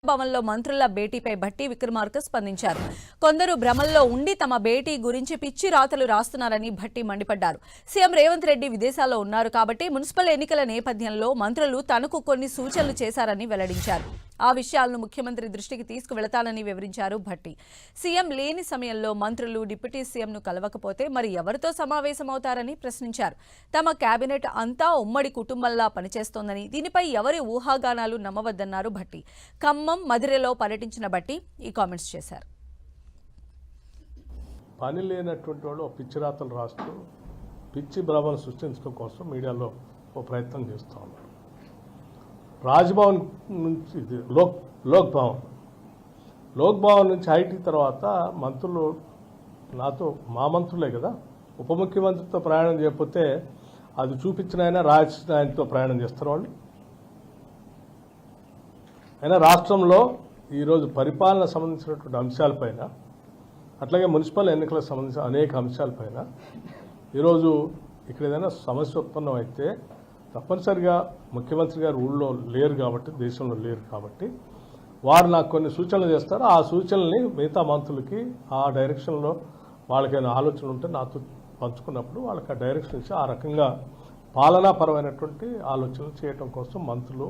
భవన్లో మంత్రుల భేటీపై భట్టి విక్రమార్క స్పందించారు. కొందరు భ్రమల్లో ఉండి తమ భేటీ గురించి పిచ్చి రాతలు రాస్తున్నారని భట్టి మండిపడ్డారు. సీఎం రేవంత్ రెడ్డి విదేశాల్లో ఉన్నారు కాబట్టి మున్సిపల్ ఎన్నికల నేపథ్యంలో మంత్రులు తనకు కొన్ని సూచనలు చేశారని వెల్లడించారు. ఆ విషయాలను ముఖ్యమంత్రి దృష్టికి తీసుకువెళతానని వివరించారు భట్టి. సీఎం లేని సమయంలో మంత్రులు డిప్యూటీ సీఎంను కలవకపోతే మరి ఎవరితో సమావేశమవుతారని ప్రశ్నించారు. తమ కేబినెట్ అంతా ఉమ్మడి కుటుంబంలా పనిచేస్తోందని, దీనిపై ఎవరి ఊహాగానాలు నమ్మవద్దన్నారు భట్టి. ఖమ్మం, మధిరలో పర్యటించిన భట్టి ఈ కామెంట్స్ చేశారు. పని లేనటువంటి వాళ్ళు పిచ్చి రాతలు రాస్తూ పిచ్చి భ్రమను సృష్టించడం కోసం మీడియాలో ఓ ప్రయత్నం చేస్తూ ఉన్నారు. రాజ్భవన్ నుంచి లోక్ భవన్ నుంచి ఐటీ తర్వాత మంత్రులు నాతో మా మంత్రులే కదా, ఉప ముఖ్యమంత్రితో ప్రయాణం చేయకపోతే అది చూపించిన ఆయన రాసిన ఆయనతో ప్రయాణం చేస్తారు వాళ్ళు. అయినా రాష్ట్రంలో ఈరోజు పరిపాలన సంబంధించినటువంటి అంశాలపైన, అట్లాగే మున్సిపల్ ఎన్నికలకు సంబంధించిన అనేక అంశాలపైన ఈరోజు ఇక్కడ ఏదైనా సమస్య ఉత్పన్నం అయితే తప్పనిసరిగా ముఖ్యమంత్రి గారు ఊళ్ళో లేరు కాబట్టి, దేశంలో లేరు కాబట్టి వారు నాకు కొన్ని సూచనలు చేస్తారు. ఆ సూచనల్ని మిగతా మంత్రులకి ఆ డైరెక్షన్లో వాళ్ళకైనా ఆలోచనలు ఉంటే నాతో పంచుకున్నప్పుడు వాళ్ళకి ఆ డైరెక్షన్ ఇచ్చి ఆ రకంగా పాలనాపరమైనటువంటి ఆలోచనలు చేయడం కోసం మంత్రులు